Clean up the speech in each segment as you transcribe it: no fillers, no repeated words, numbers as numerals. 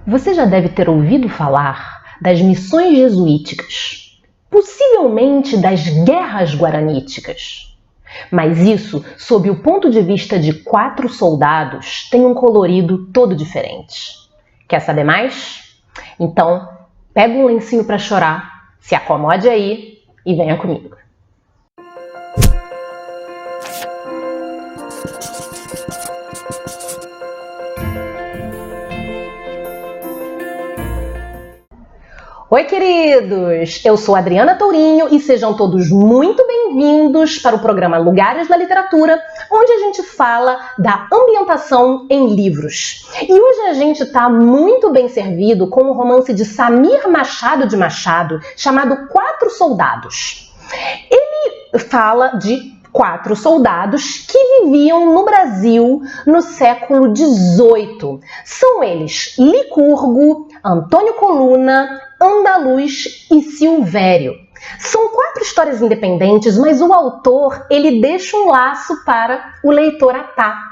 Você já deve ter ouvido falar das missões jesuíticas, possivelmente das guerras guaraníticas. Mas isso, sob o ponto de vista de 4 soldados, tem um colorido todo diferente. Quer saber mais? Então, pega um lencinho para chorar, se acomode aí e venha comigo. Oi, queridos! Eu sou Adriana Tourinho e sejam todos muito bem-vindos para o programa Lugares da Literatura, onde a gente fala da ambientação em livros. E hoje a gente está muito bem servido com o romance de Samir Machado de Machado, chamado 4 Soldados. Ele fala de 4 soldados que viviam no Brasil no século XVIII. São eles Licurgo, Antônio Coluna, Andaluz e Silvério. São 4 histórias independentes, mas o autor ele deixa um laço para o leitor atar.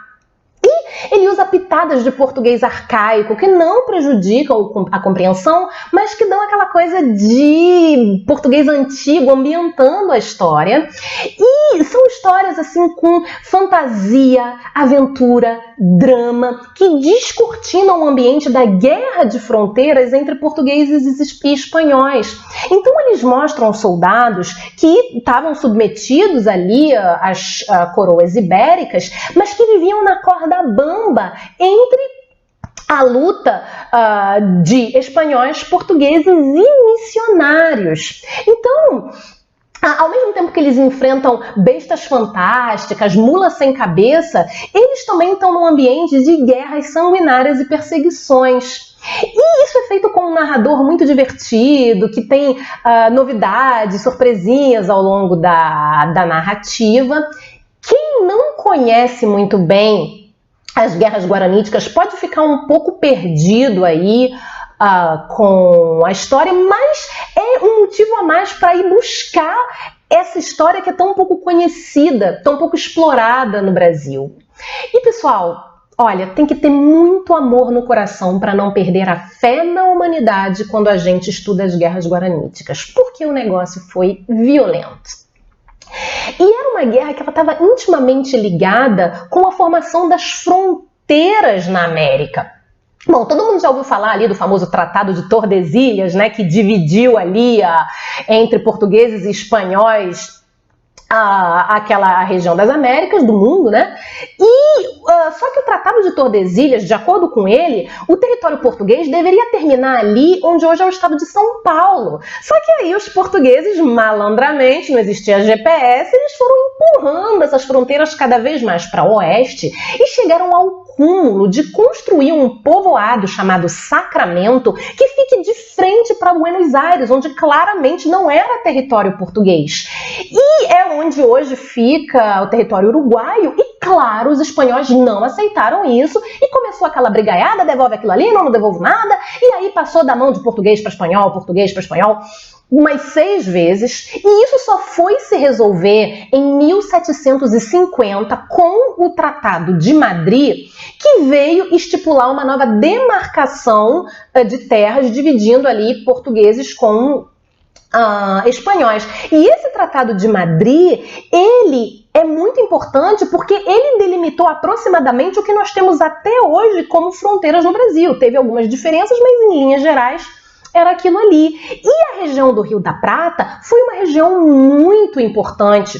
E ele usa pitadas de português arcaico que não prejudicam a compreensão, mas que dão aquela coisa de português antigo ambientando a história. E são histórias assim com fantasia, aventura, drama, que descortinam o ambiente da guerra de fronteiras entre portugueses e espanhóis. Então eles mostram os soldados que estavam submetidos ali às coroas ibéricas, mas que viviam na corda bamba entre a luta de espanhóis, portugueses e missionários. Então, ao mesmo tempo que eles enfrentam bestas fantásticas, mulas sem cabeça, eles também estão num ambiente de guerras sanguinárias e perseguições. E isso é feito com um narrador muito divertido, que tem novidades, surpresinhas ao longo da narrativa. Quem não conhece muito bem as guerras guaraníticas pode ficar um pouco perdido aí com a história, mas é um motivo a mais para ir buscar essa história que é tão pouco conhecida, tão pouco explorada no Brasil. E pessoal, olha, tem que ter muito amor no coração para não perder a fé na humanidade quando a gente estuda as guerras guaraníticas, porque o negócio foi violento. E era uma guerra que ela estava intimamente ligada com a formação das fronteiras na América. Bom, todo mundo já ouviu falar ali do famoso Tratado de Tordesilhas, né, que dividiu ali entre portugueses e espanhóis aquela região das Américas, do mundo, né? Só que o Tratado de Tordesilhas, de acordo com ele, o território português deveria terminar ali onde hoje é o estado de São Paulo. Só que aí os portugueses, malandramente, não existia GPS, eles foram empurrando essas fronteiras cada vez mais para o oeste e chegaram ao cúmulo de construir um povoado chamado Sacramento que fique de frente para Buenos Aires, onde claramente não era território português. E é onde hoje fica o território uruguaio e, claro, os espanhóis não aceitaram isso e começou aquela brigaiada, devolve aquilo ali, não devolvo nada, e aí passou da mão de português para espanhol, umas 6 vezes, e isso só foi se resolver em 1750 com o Tratado de Madrid, que veio estipular uma nova demarcação de terras, dividindo ali portugueses com espanhóis. E esse Tratado de Madrid, ele é muito importante porque ele delimitou aproximadamente o que nós temos até hoje como fronteiras no Brasil. Teve algumas diferenças, mas em linhas gerais era aquilo ali. E a região do Rio da Prata foi uma região muito importante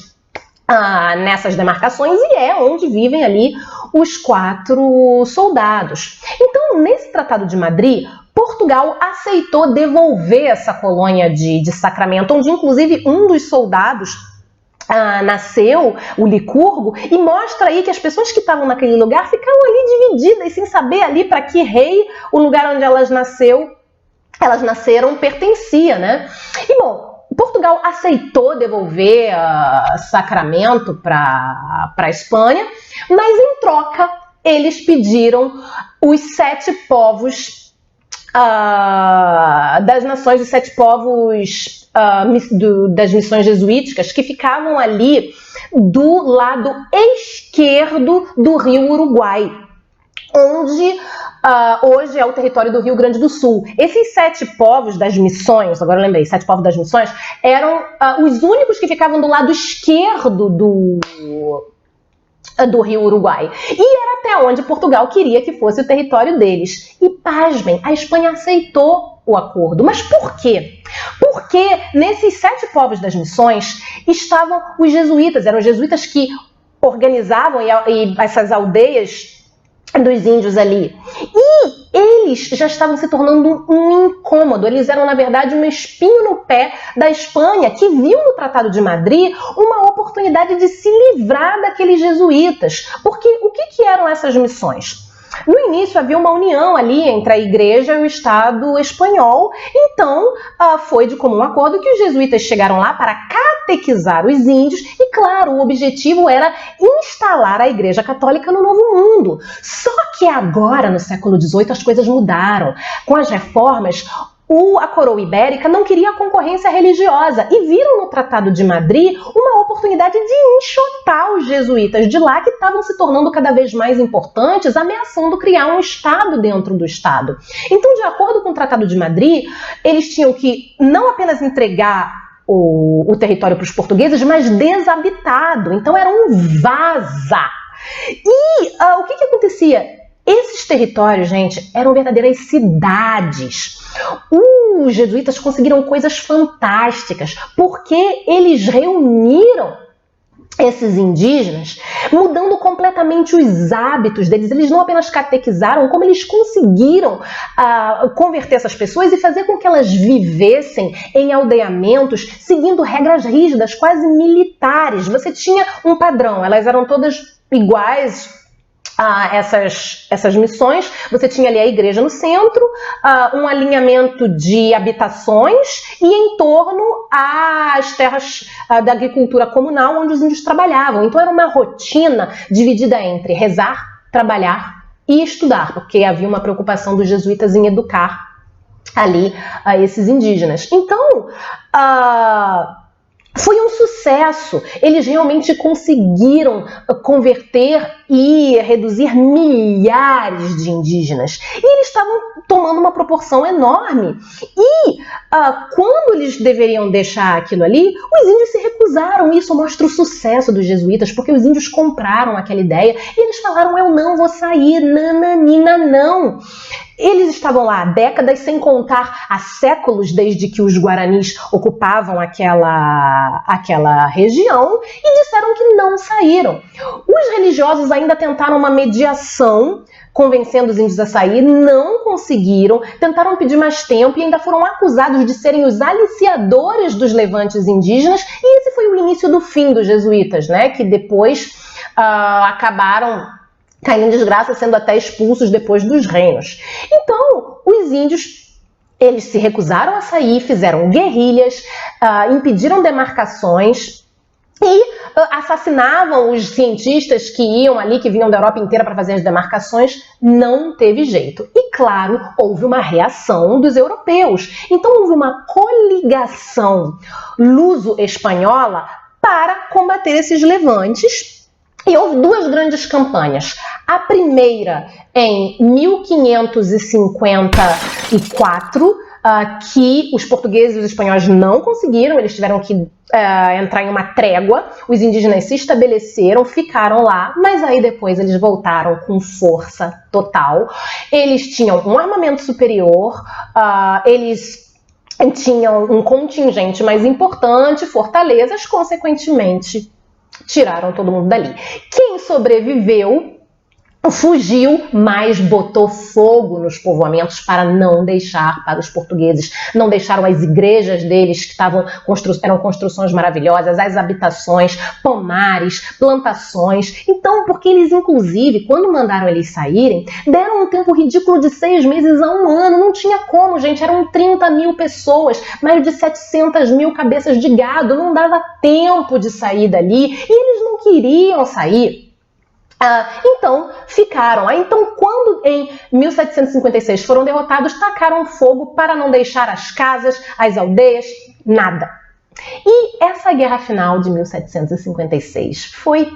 nessas demarcações e é onde vivem ali os 4 soldados. Então, nesse Tratado de Madrid, Portugal aceitou devolver essa colônia de Sacramento, onde inclusive um dos soldados nasceu, o Licurgo, e mostra aí que as pessoas que estavam naquele lugar ficaram ali divididas, sem saber ali para que rei o lugar onde elas nasceram pertencia, né? E bom, Portugal aceitou devolver Sacramento para a Espanha, mas em troca eles pediram os 7 povos das nações, os 7 povos das missões jesuíticas que ficavam ali do lado esquerdo do rio Uruguai. onde hoje é o território do Rio Grande do Sul. Esses 7 povos das missões, agora eu lembrei, 7 povos das missões, eram os únicos que ficavam do lado esquerdo do Rio Uruguai. E era até onde Portugal queria que fosse o território deles. E, pasmem, a Espanha aceitou o acordo. Mas por quê? Porque nesses 7 povos das missões estavam os jesuítas. Eram os jesuítas que organizavam e essas aldeias dos índios ali. E eles já estavam se tornando um incômodo. Eles eram, na verdade, um espinho no pé da Espanha, que viu no Tratado de Madrid uma oportunidade de se livrar daqueles jesuítas. Porque o que eram essas missões? No início havia uma união ali entre a igreja e o Estado espanhol, então foi de comum acordo que os jesuítas chegaram lá para catequizar os índios e, claro, o objetivo era instalar a Igreja Católica no Novo Mundo. Só que agora, no século XVIII, as coisas mudaram. Com as reformas, a coroa ibérica não queria concorrência religiosa e viram no Tratado de Madrid uma oportunidade de enxotar os jesuítas de lá, que estavam se tornando cada vez mais importantes, ameaçando criar um Estado dentro do Estado. Então, de acordo com o Tratado de Madrid, eles tinham que não apenas entregar o território para os portugueses, mas desabitado. Então, era um vaza. E o que acontecia? Esses territórios, gente, eram verdadeiras cidades. Os jesuítas conseguiram coisas fantásticas, porque eles reuniram esses indígenas, mudando completamente os hábitos deles. Eles não apenas catequizaram, como eles conseguiram converter essas pessoas e fazer com que elas vivessem em aldeamentos, seguindo regras rígidas, quase militares. Você tinha um padrão, elas eram todas iguais, essas missões. Você tinha ali a igreja no centro, um alinhamento de habitações e em torno as terras da agricultura comunal onde os índios trabalhavam. Então era uma rotina dividida entre rezar, trabalhar e estudar, porque havia uma preocupação dos jesuítas em educar ali esses indígenas. Então, foi um sucesso. Eles realmente conseguiram converter e reduzir milhares de indígenas. E eles estavam tomando uma proporção enorme. E quando eles deveriam deixar aquilo ali, os índios se recusaram. Isso mostra o sucesso dos jesuítas, porque os índios compraram aquela ideia e eles falaram: eu não vou sair, nananina, não. Eles estavam lá há décadas, sem contar há séculos, desde que os guaranis ocupavam aquela região, e disseram que não saíram. Os religiosos ainda tentaram uma mediação, convencendo os índios a sair, não conseguiram, tentaram pedir mais tempo e ainda foram acusados de serem os aliciadores dos levantes indígenas, e esse foi o início do fim dos jesuítas, né, que depois acabaram caindo em desgraça, sendo até expulsos depois dos reinos. Então, os índios, eles se recusaram a sair, fizeram guerrilhas, impediram demarcações e assassinavam os cientistas que iam ali, que vinham da Europa inteira para fazer as demarcações. Não teve jeito. E, claro, houve uma reação dos europeus. Então, houve uma coligação luso-espanhola para combater esses levantes. E houve 2 grandes campanhas. A primeira em 1554, que os portugueses e os espanhóis não conseguiram. Eles tiveram que entrar em uma trégua. Os indígenas se estabeleceram, ficaram lá, mas aí depois eles voltaram com força total. Eles tinham um armamento superior, eles tinham um contingente mais importante, fortalezas, consequentemente tiraram todo mundo dali. Quem sobreviveu fugiu, mas botou fogo nos povoamentos para não deixar, para os portugueses, não deixaram as igrejas deles, que eram construções maravilhosas, as habitações, pomares, plantações. Então, porque eles, inclusive, quando mandaram eles saírem, deram um tempo ridículo de 6 meses a 1 ano. Não tinha como, gente. Eram 30 mil pessoas, mais de 700 mil cabeças de gado. Não dava tempo de sair dali. E eles não queriam sair. Então, ficaram. Então, quando em 1756 foram derrotados, tacaram fogo para não deixar as casas, as aldeias, nada. E essa guerra final de 1756 foi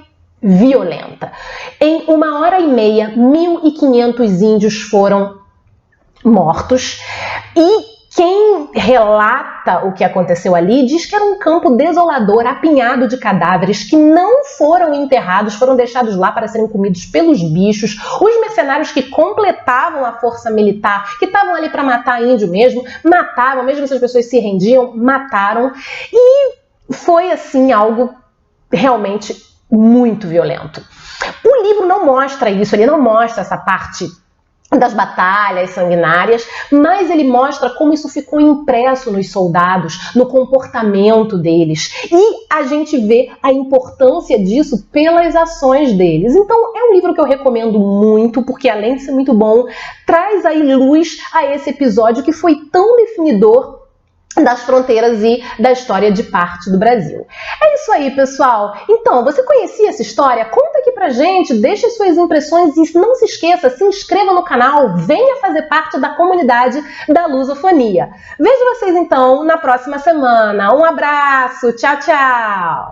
violenta. Em 1h30, 1.500 índios foram mortos e quem relata o que aconteceu ali diz que era um campo desolador, apinhado de cadáveres que não foram enterrados, foram deixados lá para serem comidos pelos bichos. Os mercenários que completavam a força militar, que estavam ali para matar índio mesmo, mataram, mesmo se as pessoas se rendiam, mataram. E foi assim algo realmente muito violento. O livro não mostra isso, ele não mostra essa parte das batalhas sanguinárias, mas ele mostra como isso ficou impresso nos soldados, no comportamento deles, e a gente vê a importância disso pelas ações deles. Então é um livro que eu recomendo muito, porque além de ser muito bom, traz aí luz a esse episódio que foi tão definidor das fronteiras e da história de parte do Brasil. É isso aí, pessoal. Então, você conhecia essa história? Conta aqui pra gente, deixe suas impressões e não se esqueça, se inscreva no canal, venha fazer parte da comunidade da Lusofonia. Vejo vocês então na próxima semana. Um abraço, tchau, tchau!